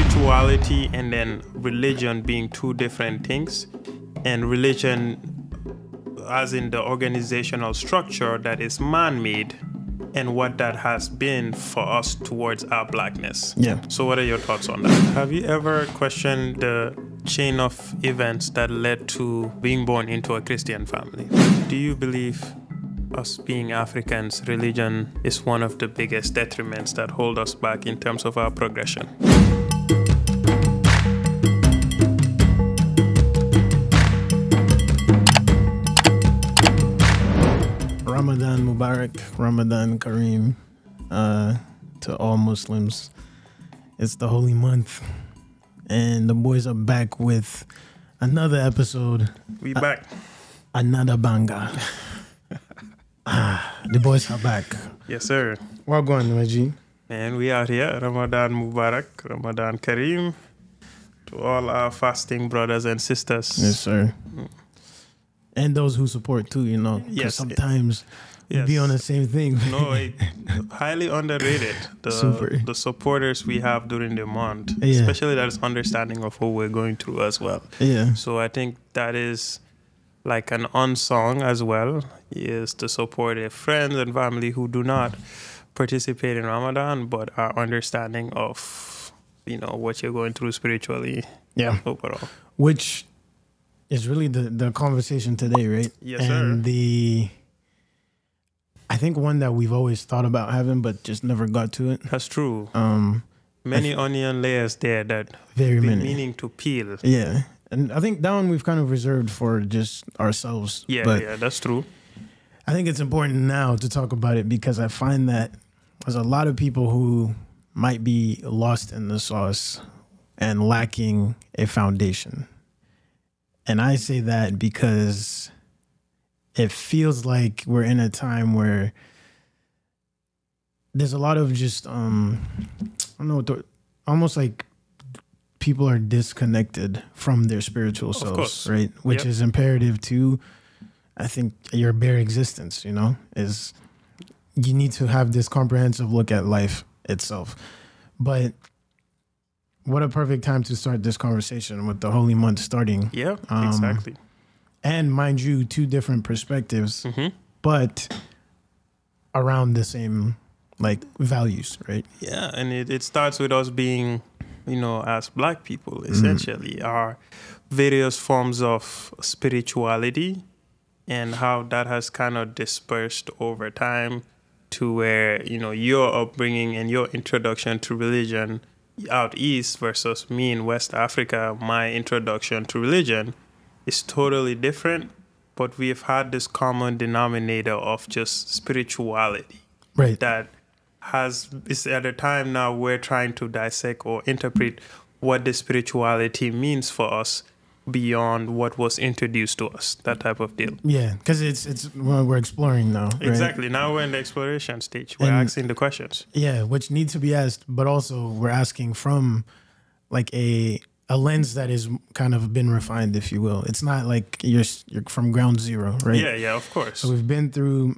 spirituality and then religion being two different things, and religion as in the organizational structure that is man-made and what that has been for us towards our blackness. Yeah. So what are your thoughts on that? Have you ever questioned the chain of events that led to being born into a Christian family? Do you believe us being Africans, religion is one of the biggest detriments that hold us back in terms of our progression? Ramadan Mubarak, Ramadan Kareem, to all Muslims. It's the holy month, and the boys are back with another episode. We back. Another banger. The boys are back. Yes, sir. What going, Maji? And we are here. Ramadan Mubarak, Ramadan Kareem, to all our fasting brothers and sisters. Yes, sir. And those who support too, you know. Yes. Sometimes we be on the same thing. No, highly underrated. The supporters we have during the month, especially that is understanding of what we're going through as well. Yeah. So I think that is like an unsung as well, is to support their friends and family who do not participate in Ramadan, but are understanding of, you know, what you're going through spiritually. Yeah. Overall. Which is really the conversation today, right? Yes, and sir. I think one that we've always thought about having, but just never got to it. That's true. Many onion layers there that very many meaning to peel. Yeah. And I think that one we've kind of reserved for just ourselves. Yeah, that's true. I think it's important now to talk about it because I find that there's a lot of people who might be lost in the sauce and lacking a foundation. And I say that because it feels like we're in a time where there's a lot of just, I don't know, almost like people are disconnected from their spiritual selves, right? Which is imperative to, I think, your bare existence, you know, is you need to have this comprehensive look at life itself. But what a perfect time to start this conversation with the holy month starting. Yeah, exactly. And mind you, two different perspectives, but around the same like values, right? Yeah, and it starts with us being, you know, as black people, essentially, our various forms of spirituality and how that has kind of dispersed over time to where, you know, your upbringing and your introduction to religion out east versus me in West Africa, my introduction to religion is totally different, but we've had this common denominator of just spirituality. Right. That is at a time now we're trying to dissect or interpret what the spirituality means for us beyond what was introduced to us, that type of deal. Yeah, because it's well, we're exploring now. Right? Exactly. Now we're in the exploration stage. We're asking the questions. Yeah, which need to be asked, but also we're asking from like a lens that is kind of been refined, if you will. It's not like you're from ground zero, right? Yeah, of course. So we've been through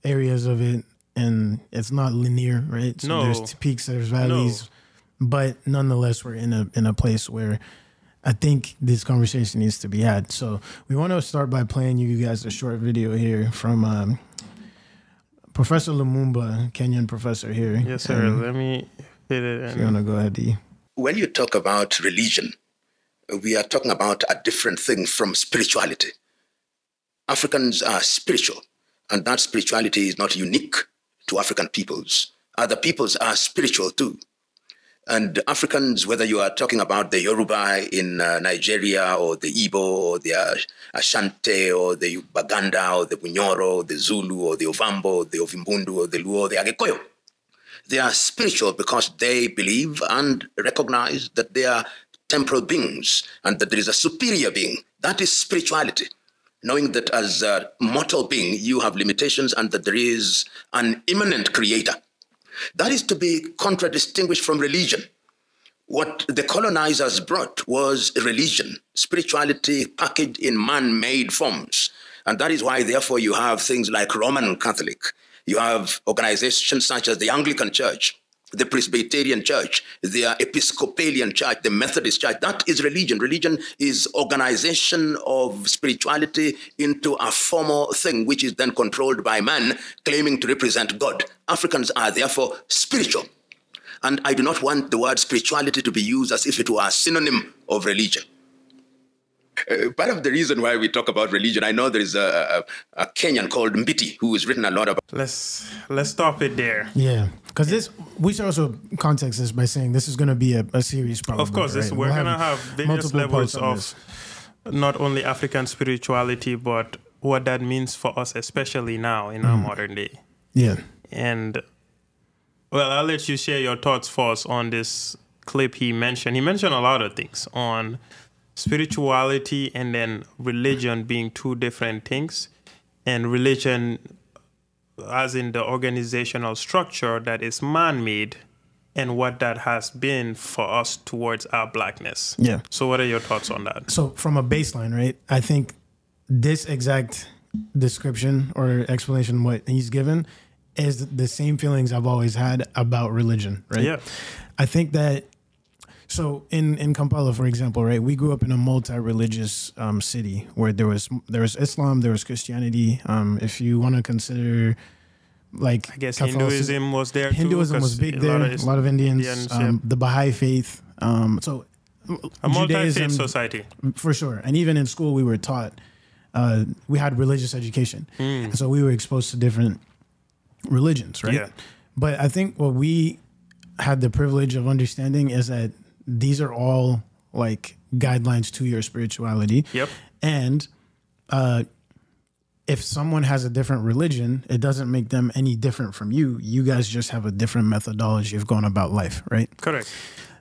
areas of it, and it's not linear, right? So there's peaks, there's valleys, but nonetheless, we're in a place where I think this conversation needs to be had. So we want to start by playing you guys a short video here from Professor Lumumba, Kenyan professor here. Yes, sir. Let me hit it. If you want to go ahead, D. When you talk about religion, we are talking about a different thing from spirituality. Africans are spiritual, and that spirituality is not unique to African peoples. Other peoples are spiritual too. And Africans, whether you are talking about the Yoruba in Nigeria, or the Igbo, or the Ashanti, or the Baganda, or the Bunyoro, or the Zulu, or the Ovambo, the Ovimbundu, or the Luo, the Agekoyo, they are spiritual because they believe and recognize that they are temporal beings and that there is a superior being. That is spirituality. Knowing that as a mortal being, you have limitations and that there is an immanent creator. That is to be contradistinguished from religion. What the colonizers brought was religion, spirituality packaged in man-made forms. And that is why, therefore, you have things like Roman Catholic. You have organizations such as the Anglican Church. the Presbyterian Church, the Episcopalian Church, the Methodist Church. That is religion. Religion is organization of spirituality into a formal thing, which is then controlled by man, claiming to represent God. Africans are therefore spiritual. And I do not want the word spirituality to be used as if it were a synonym of religion. Part of the reason why we talk about religion, I know there is a Kenyan called Mbiti who has written a lot about. Let's stop it there. Yeah, because we should also context this by saying this is going to be a series, probably. Of course, right? we're going to have various levels of not only African spirituality, but what that means for us, especially now in our modern day. Yeah. And, well, I'll let you share your thoughts first on this clip he mentioned. He mentioned a lot of things on spirituality and then religion being two different things, and religion as in the organizational structure that is man-made and what that has been for us towards our blackness. Yeah. So what are your thoughts on that? So from a baseline, right, I think this exact description or explanation what he's given is the same feelings I've always had about religion, right? Yeah. I think that so in Kampala, for example, right, we grew up in a multi-religious city where there was Islam, there was Christianity. If you want to consider, like, I guess Hinduism was there. Hinduism was big there. A lot of Indians. Yeah. The Baha'i faith. So a multi-faith society for sure. And even in school, we were taught. We had religious education, and so we were exposed to different religions, right? Yeah. But I think what we had the privilege of understanding is that these are all like guidelines to your spirituality. Yep. And if someone has a different religion, it doesn't make them any different from you. You guys just have a different methodology of going about life, right? Correct.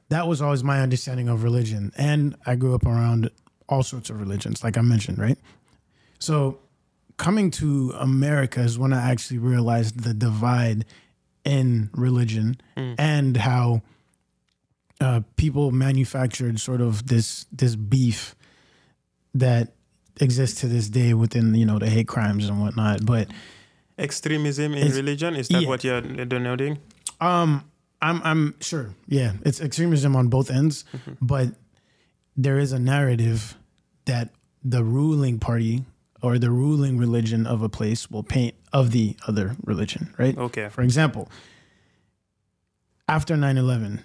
That was always my understanding of religion. And I grew up around all sorts of religions, like I mentioned, right? So coming to America is when I actually realized the divide in religion and how people manufactured sort of this beef that exists to this day within, the hate crimes and whatnot. But extremism in religion, is that what you're denoting? I'm sure. Yeah, it's extremism on both ends, but there is a narrative that the ruling party or the ruling religion of a place will paint of the other religion, right? Okay. For example, after 9/11,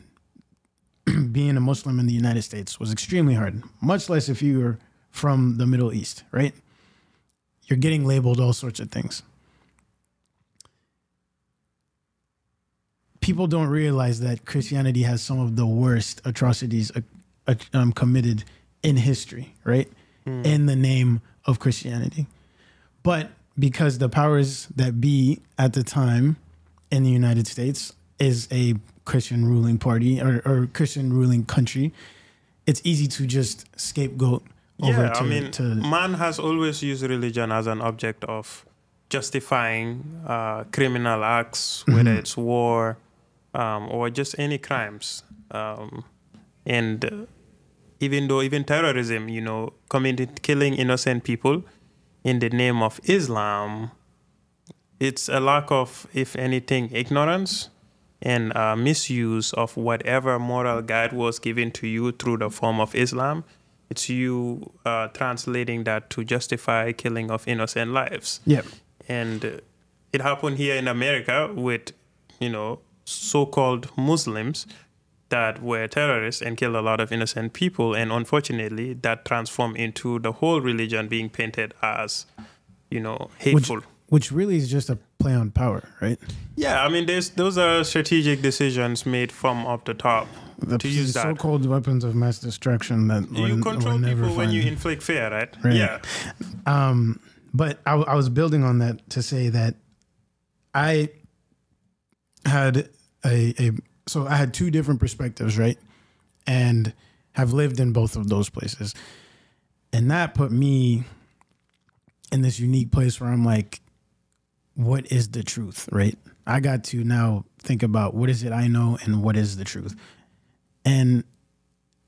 being a Muslim in the United States was extremely hard, much less if you were from the Middle East, right? You're getting labeled all sorts of things. People don't realize that Christianity has some of the worst atrocities committed in history, right? In the name of Christianity. But because the powers that be at the time in the United States is a Christian ruling party or Christian ruling country, it's easy to just scapegoat over to man has always used religion as an object of justifying criminal acts, whether it's war or just any crimes. And even terrorism, killing innocent people in the name of Islam, it's a lack of, if anything, ignorance and misuse of whatever moral guide was given to you through the form of Islam. It's you translating that to justify killing of innocent lives. Yeah. And it happened here in America with, so-called Muslims that were terrorists and killed a lot of innocent people. And unfortunately, that transformed into the whole religion being painted as, hateful. Which really is just a play on power, right? Yeah, those are strategic decisions made from up the top to use that. So-called weapons of mass destruction that you control people when you inflict fear, right? Yeah. But I was building on that to say that I had so I had two different perspectives, right? And have lived in both of those places. And that put me in this unique place where I'm like, what is the truth, right? I got to now think about what is it I know and what is the truth. And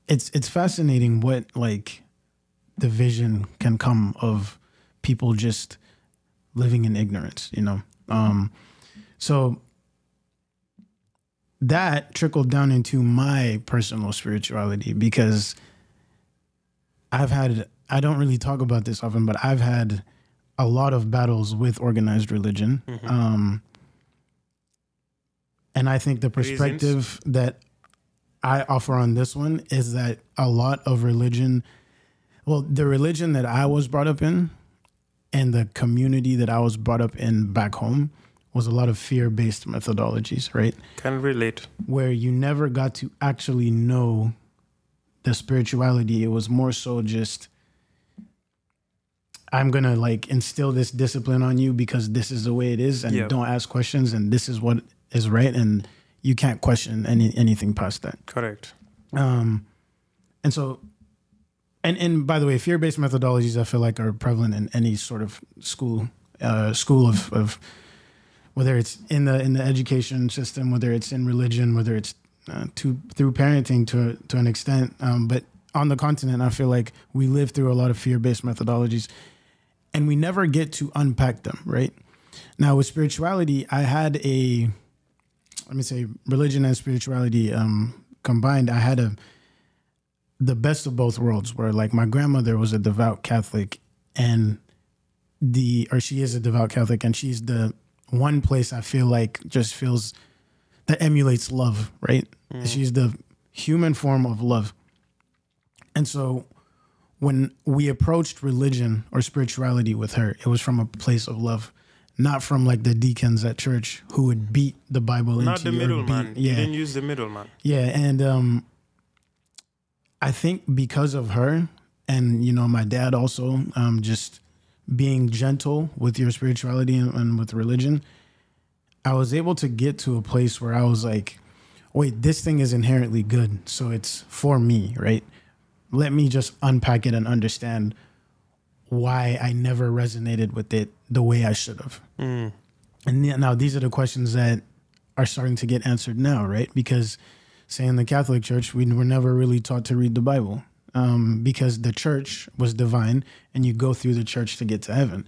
it's fascinating what division can come of people just living in ignorance, So that trickled down into my personal spirituality, because I don't really talk about this often, but I've had a lot of battles with organized religion. And I think the perspective that I offer on this one is that a lot of religion, the religion that I was brought up in and the community that I was brought up in back home was a lot of fear-based methodologies, right? Can relate. Where you never got to actually know the spirituality. It was more so just, I'm going to like instill this discipline on you because this is the way it is, and don't ask questions, and this is what is right, and you can't question anything past that. Correct. And so, and by the way, fear-based methodologies I feel like are prevalent in any sort of school of whether it's in the education system, whether it's in religion, whether it's through parenting to an extent. But on the continent, I feel like we live through a lot of fear-based methodologies, and we never get to unpack them, right? Now, with spirituality, I had religion and spirituality combined. I had the best of both worlds, where like my grandmother was a devout Catholic, she is a devout Catholic, and she's the one place I feel like just feels that emulates love, right? She's the human form of love. And so when we approached religion or spirituality with her, it was from a place of love, not from like the deacons at church who would beat the Bible into you. Not the middleman. You didn't use the middleman. Yeah, and I think because of her and, my dad also, just being gentle with your spirituality and with religion, I was able to get to a place where I was like, wait, this thing is inherently good, so it's for me, right? Let me just unpack it and understand why I never resonated with it the way I should have. And now these are the questions that are starting to get answered now, right? Because say in the Catholic Church, we were never really taught to read the Bible. Because the church was divine and you go through the church to get to heaven.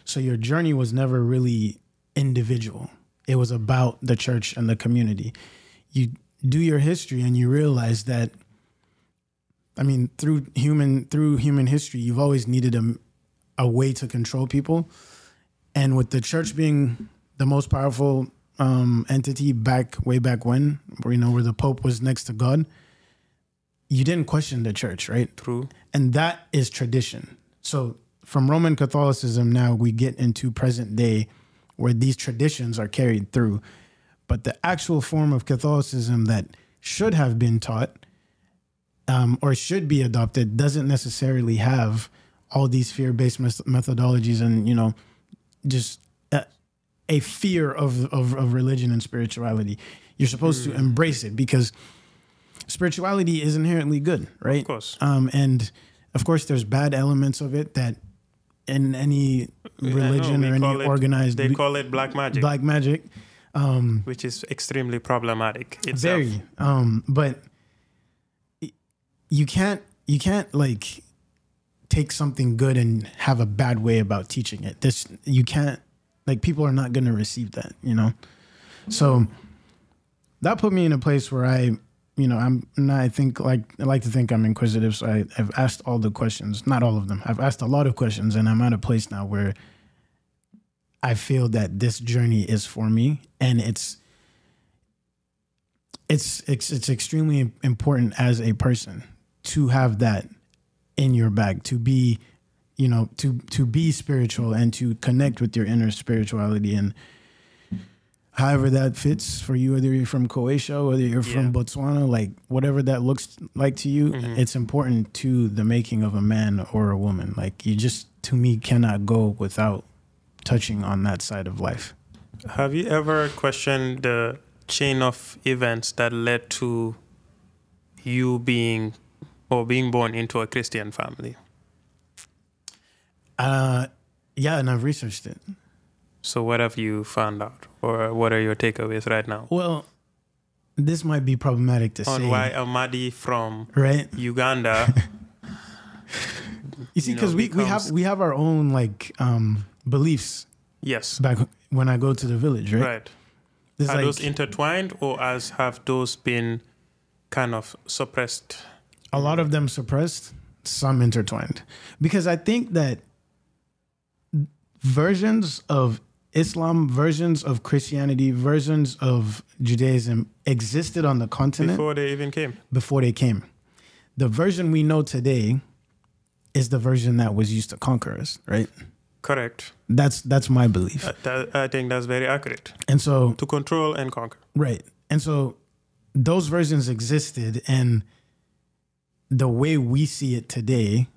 So your journey was never really individual. It was about the church and the community. You do your history and you realize that, through human history, you've always needed a way to control people. And with the church being the most powerful entity way back when, where the Pope was next to God, you didn't question the church, right? True. And that is tradition. So from Roman Catholicism, now we get into present day where these traditions are carried through. But the actual form of Catholicism that should have been taught or should be adopted doesn't necessarily have all these fear-based methodologies and, just a fear of religion and spirituality. You're supposed to embrace it because spirituality is inherently good, right? Of course. And of course, there's bad elements of it that in any religion or any organized... They call it black magic. Black magic. Which is extremely problematic itself. Very. But you can't like take something good and have a bad way about teaching it. You can't, like, people are not going to receive that, So that put me in a place where I like to think I'm inquisitive, so I've asked all the questions, not all of them. I've asked a lot of questions, and I'm at a place now where I feel that this journey is for me, and it's extremely important as a person to have that in your bag, to be, to be spiritual and to connect with your inner spirituality, and however that fits for you, whether you're from Croatia, whether you're from Botswana, like whatever that looks like to you, it's important to the making of a man or a woman. Like you just, to me, cannot go without touching on that side of life. Have you ever questioned the chain of events that led to you being born into a Christian family? Yeah, and I've researched it. So what have you found out? Or what are your takeaways right now? Well, this might be problematic to say. On why Amadi from Uganda... You see, because we have our own, like, beliefs. Yes. Back when I go to the village, right? Right. Are those intertwined, or have those been kind of suppressed? A lot of them suppressed, some intertwined. Because I think that versions of Islam, versions of Christianity, versions of Judaism existed on the continent before they even came. Before they came. The version we know today is the version that was used to conquer us, right? Correct. That's my belief. I think that's very accurate. And so to control and conquer. Right. And so those versions existed, and the way we see it today,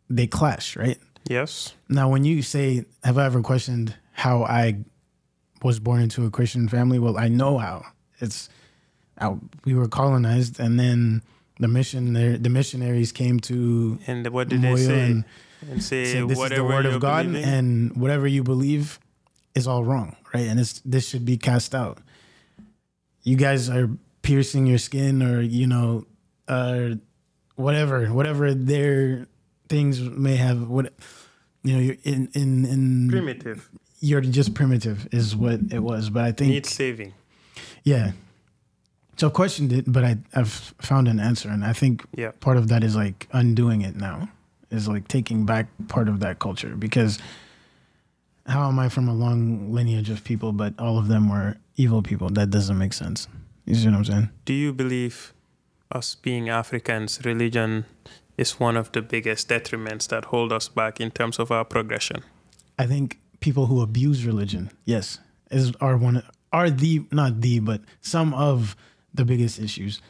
they clash, right? Yes. Now, when you say, have I ever questioned how I was born into a Christian family? Well, I know how. We were colonized, and then the missionaries came to and what did they say? And say this is the word of God, believing, and whatever you believe is all wrong, right? And this should be cast out. You guys are piercing your skin, or whatever their things may have. You're in primitive. You're just primitive is what it was. But I think needs saving. Yeah. So I questioned it, but I've found an answer, and I think part of that is like undoing it now. Is like taking back part of that culture, because how am I from a long lineage of people, but all of them were evil people? That doesn't make sense. You see what I'm saying? Do you believe us being Africans, religion is one of the biggest detriments that hold us back in terms of our progression? I think people who abuse religion, yes, but some of the biggest issues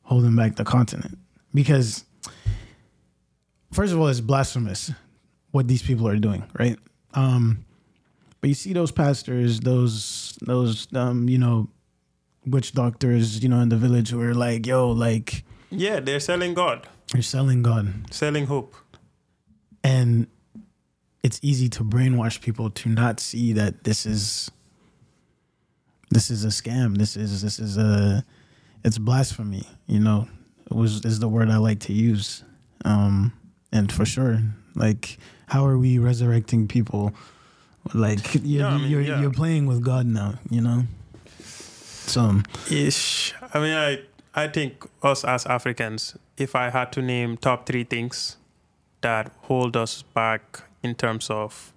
holding back the continent. Because first of all, it's blasphemous what these people are doing, right? But you see those pastors, those witch doctors, in the village who are like, yeah, they're selling God. They're selling God. Selling hope. And it's easy to brainwash people to not see that this is a scam. It's blasphemy, is the word I like to use. And for sure, like, how are we resurrecting people? Like, you're playing with God now, So, I think us as Africans, if I had to name top 3 things that hold us back in terms of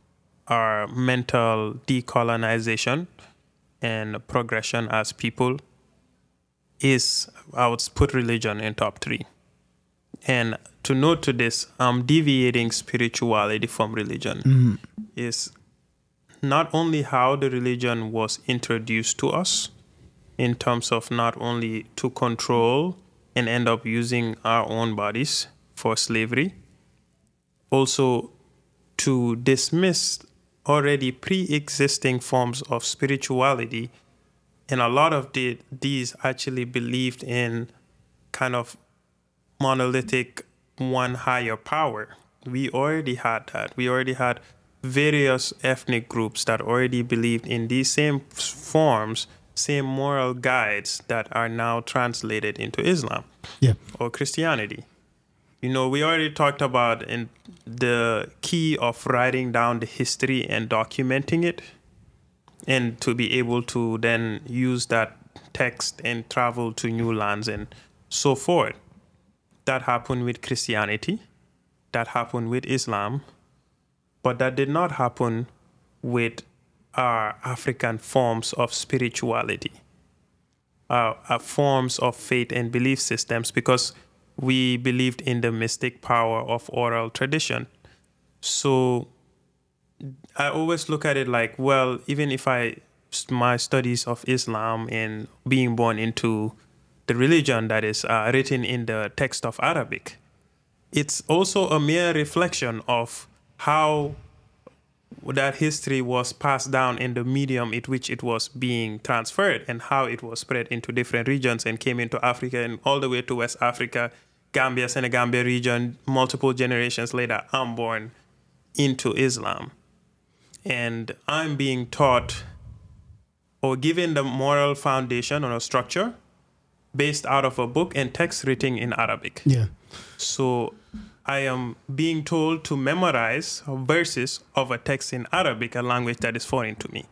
our mental decolonization and progression as people, I would put religion in top 3. And to note to this, deviating spirituality from religion is not only how the religion was introduced to us in terms of not only to control and end up using our own bodies for slavery, also to dismiss already pre-existing forms of spirituality. And a lot of these actually believed in kind of monolithic one higher power. We already had that. We already had various ethnic groups that already believed in these same forms, same moral guides that are now translated into Islam or Christianity. We already talked about in the key of writing down the history and documenting it, and to be able to then use that text and travel to new lands and so forth. That happened with Christianity, that happened with Islam, but that did not happen with our African forms of spirituality, our forms of faith and belief systems, because we believed in the mystic power of oral tradition. So I always look at it like, well, even if my studies of Islam and being born into the religion that is written in the text of Arabic, it's also a mere reflection of how that history was passed down in the medium in which it was being transferred, and how it was spread into different regions and came into Africa and all the way to West Africa, Gambia, Senegambia region. Multiple generations later, I'm born into Islam. And I'm being taught or given the moral foundation or a structure based out of a book and text written in Arabic. Yeah. So I am being told to memorize verses of a text in Arabic, a language that is foreign to me.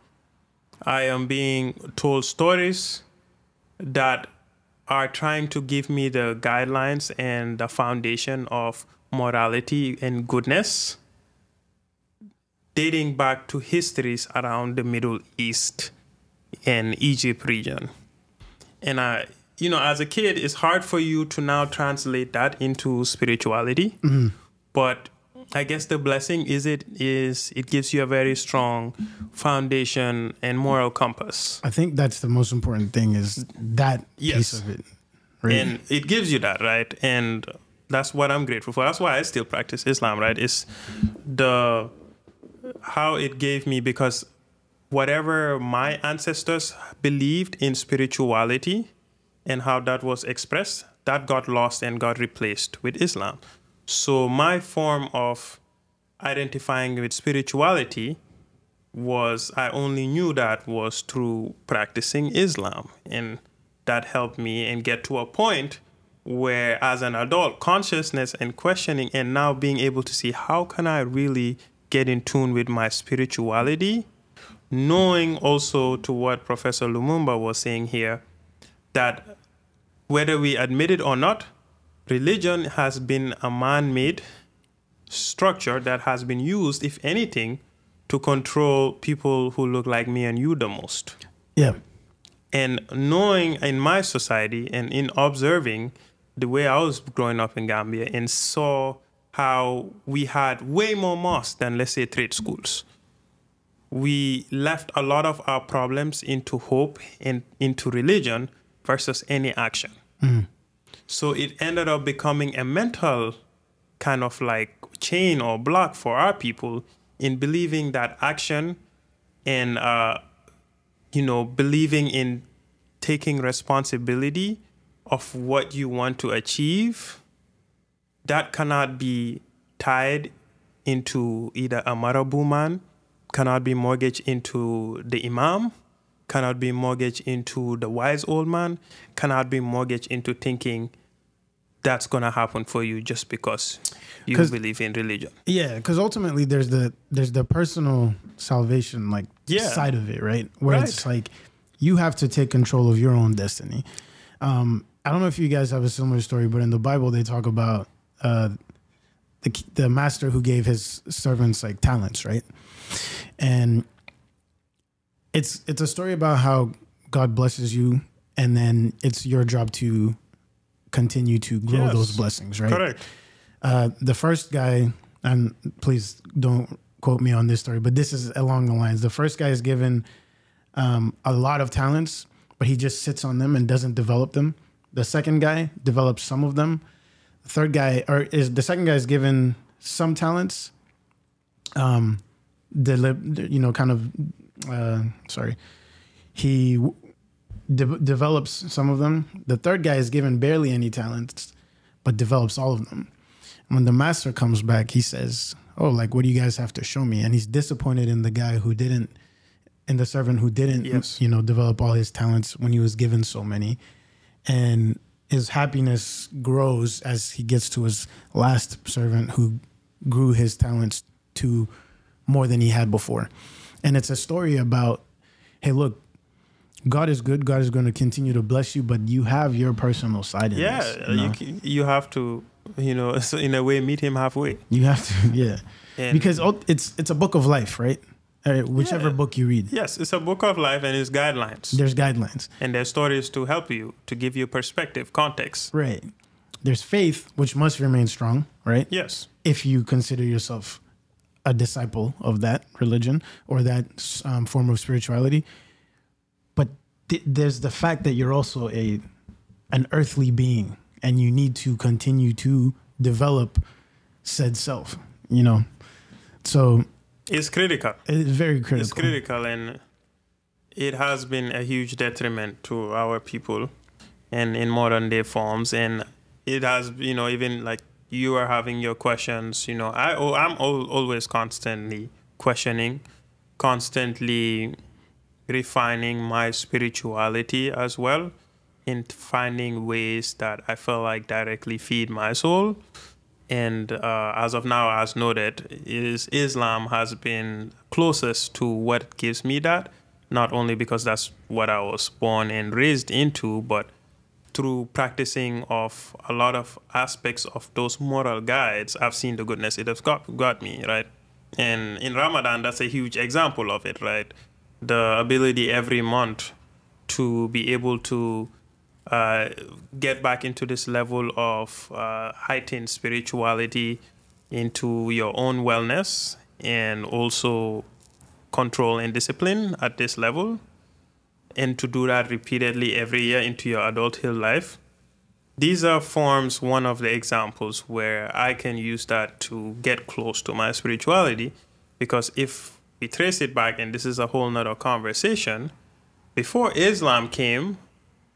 I am being told stories that are trying to give me the guidelines and the foundation of morality and goodness, dating back to histories around the Middle East and Egypt region. And as a kid, it's hard for you to now translate that into spirituality. Mm-hmm. But I guess the blessing is it gives you a very strong foundation and moral compass. I think that's the most important thing, is that piece of it. Right? And it gives you that, right? And that's what I'm grateful for. That's why I still practice Islam, right? It's how it gave me, because whatever my ancestors believed in spirituality and how that was expressed, that got lost and got replaced with Islam. So my form of identifying with spirituality I only knew that was through practicing Islam. And that helped me and get to a point where, as an adult, consciousness and questioning, and now being able to see how can I really get in tune with my spirituality, knowing also, to what Professor Lumumba was saying here, that whether we admit it or not, religion has been a man-made structure that has been used, if anything, to control people who look like me and you the most. Yeah. And knowing in my society and in observing the way I was growing up in Gambia, and saw how we had way more mosques than, let's say, trade schools. We left a lot of our problems into hope and into religion versus any action. Mm. So it ended up becoming a mental kind of like chain or block for our people in believing that action and, believing in taking responsibility of what you want to achieve, that cannot be tied into either a Marabu man, cannot be mortgaged into the imam, cannot be mortgaged into the wise old man, cannot be mortgaged into thinking that's going to happen for you just because you believe in religion. Yeah, because ultimately there's the personal salvation side of it, right? Where it's like you have to take control of your own destiny. I don't know if you guys have a similar story, but in the Bible they talk about the master who gave his servants talents, right? And it's a story about how God blesses you, and then it's your job to continue to grow those blessings, right? Correct. The first guy, and please don't quote me on this story, but this is along the lines. The first guy is given a lot of talents, but he just sits on them and doesn't develop them. The second guy develops some of them. The second guy is given some talents, he develops some of them. The third guy is given barely any talents, but develops all of them. When the master comes back, he says, "Oh, what do you guys have to show me?" And he's disappointed in the guy who didn't, in the servant who didn't, develop all his talents when he was given so many. And his happiness grows as he gets to his last servant who grew his talents to more than he had before. And it's a story about, hey, look, God is good. God is going to continue to bless you, but you have your personal side in this. You have to, so in a way, meet him halfway. You have to, yeah. Because it's a book of life, right? Whichever book you read. Yes, it's a book of life and it's guidelines. There's guidelines. And there's stories to help you, to give you perspective, context. Right. There's faith, which must remain strong, right? Yes. If you consider yourself a disciple of that religion or that form of spirituality. But there's the fact that you're also an earthly being, and you need to continue to develop said self, So it's critical. It's very critical. It's critical, and it has been a huge detriment to our people and in modern day forms. And it has, even like you are having your questions, I'm always constantly questioning, constantly refining my spirituality as well, in finding ways that I feel like directly feed my soul. And as of now, as noted, Islam has been closest to what gives me that, not only because that's what I was born and raised into, but through practicing of a lot of aspects of those moral guides, I've seen the goodness it has got me, right? And in Ramadan, that's a huge example of it, right? The ability every month to be able to get back into this level of heightened spirituality, into your own wellness, and also control and discipline at this level, and to do that repeatedly every year into your adulthood life. These are forms, one of the examples where I can use that to get close to my spirituality, because if we trace it back, and this is a whole nother conversation, before Islam came,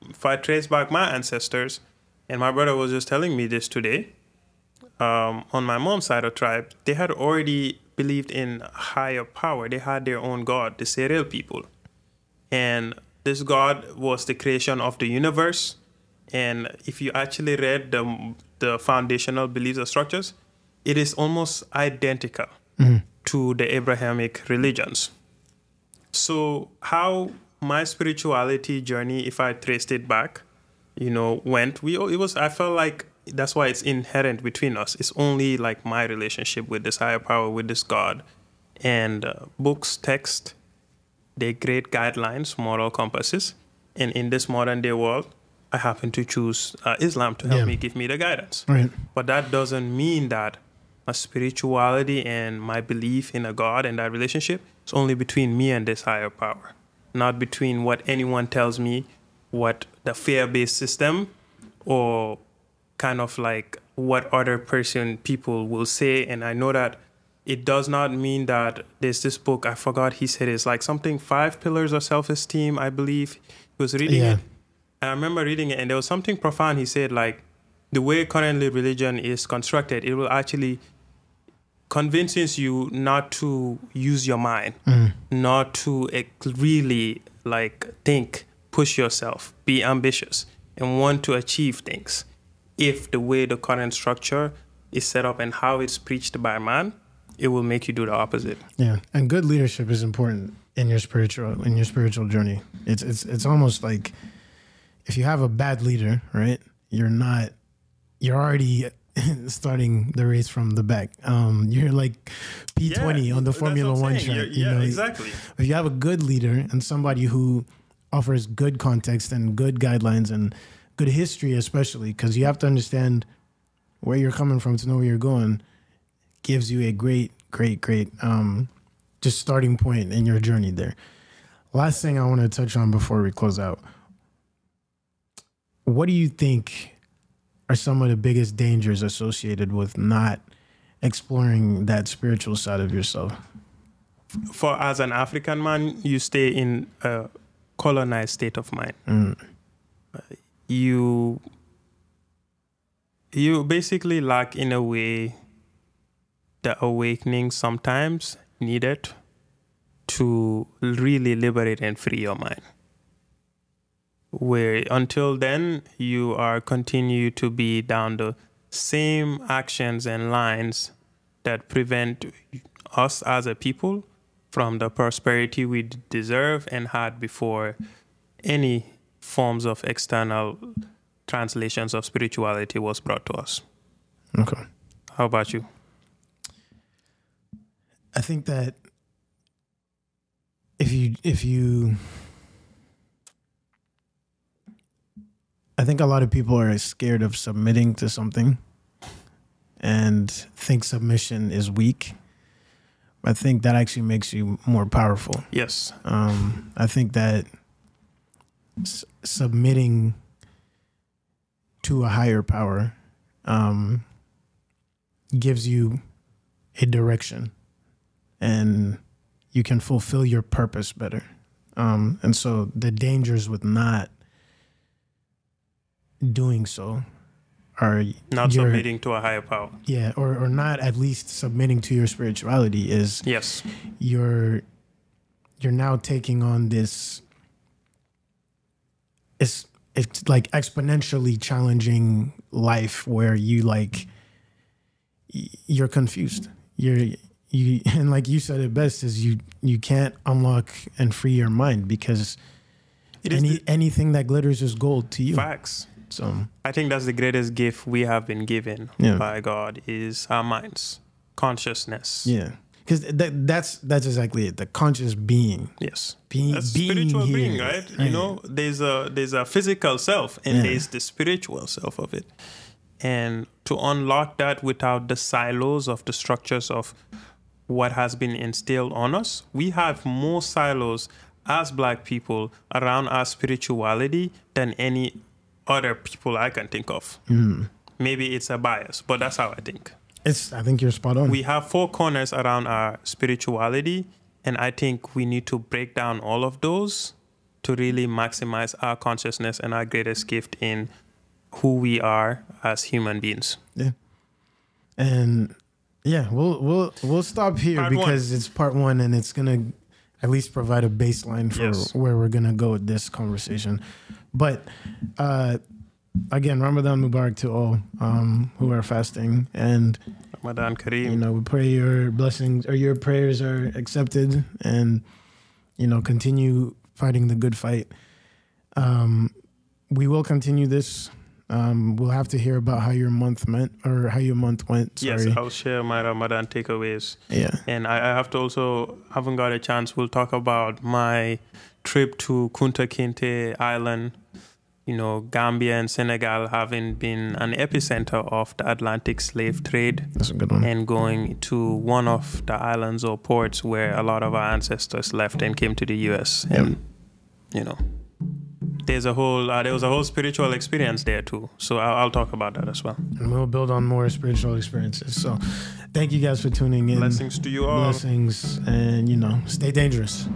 if I trace back my ancestors, and my brother was just telling me this today, on my mom's side of tribe, they had already believed in higher power. They had their own God, the Serel people. And this God was the creation of the universe. And if you actually read the foundational beliefs or structures, it is almost identical to the Abrahamic religions. So how my spirituality journey, if I traced it back, went, I felt like that's why it's inherent between us. It's only like my relationship with this higher power, with this God. And books, text, they're great guidelines, moral compasses. And in this modern day world, I happen to choose Islam to help me, give me the guidance. Right. But that doesn't mean that my spirituality and my belief in a God and that relationship is only between me and this higher power, not between what anyone tells me, what the fear-based system, or kind of like what other people will say. And I know that it does not mean that there's this book, I forgot he said it's like something 5 Pillars of Self-Esteem, I believe. He was reading it. I remember reading it, and there was something profound. He said, like, the way currently religion is constructed, it will actually convinces you not to use your mind, not to really, like, think, push yourself, be ambitious, and want to achieve things. If the way the current structure is set up and how it's preached by man, it will make you do the opposite. Yeah, and good leadership is important in your spiritual journey. It's almost like, if you have a bad leader, right, you're already starting the race from the back. You're like P20 on the Formula One track. Exactly. If you have a good leader and somebody who offers good context and good guidelines and good history, especially, because you have to understand where you're coming from to know where you're going, gives you a great just starting point in your journey there. Last thing I want to touch on before we close out. What do you think are some of the biggest dangers associated with not exploring that spiritual side of yourself? As an African man, you stay in a colonized state of mind. You basically lack, in a way, the awakening sometimes needed to really liberate and free your mind. Where until then, you are continue to be down the same actions and lines that prevent us as a people from the prosperity we deserve and had before any forms of external translations of spirituality was brought to us. Okay. How about you? I think that I think a lot of people are scared of submitting to something and think submission is weak. I think that actually makes you more powerful. Yes. I think that submitting to a higher power gives you a direction, and you can fulfill your purpose better. And so the dangers with not doing so are not submitting to a higher power. Yeah, or not at least submitting to your spirituality is, yes, you're now taking on this. It's like exponentially challenging life where you're confused. and like you said it best, is you can't unlock and free your mind, because anything that glitters is gold to you. Facts. So I think that's the greatest gift we have been given by God, is our minds, consciousness. Yeah, because that's exactly it. The conscious being. Yes, being spiritual here. being, right? You know, there's a physical self, and there's the spiritual self of it. And to unlock that without the silos of the structures of what has been instilled on us, we have more silos as Black people around our spirituality than any other people I can think of. Maybe it's a bias, but that's how I think. I think you're spot on. We have 4 corners around our spirituality, and I think we need to break down all of those to really maximize our consciousness and our greatest gift in who we are as human beings. Yeah. And we'll stop here Part because 1. it's part 1, and it's gonna at least provide a baseline for where we're gonna go with this conversation. But again, Ramadan Mubarak to all who are fasting, and Ramadan Kareem. You know, we pray your blessings or your prayers are accepted, and you know, continue fighting the good fight. We will continue this. We'll have to hear about how your month went. Sorry. Yes, I'll share my Ramadan takeaways. Yeah. And I have to also, haven't got a chance, we'll talk about my trip to Kunta Kinte Island. You know, Gambia and Senegal having been an epicenter of the Atlantic slave trade. That's a good one. And going to one of the islands or ports where a lot of our ancestors left and came to the U.S. And, you know, there was a whole spiritual experience there too. So I'll talk about that as well. And we'll build on more spiritual experiences. So thank you guys for tuning in. Blessings to you all. Blessings, and you know, stay dangerous.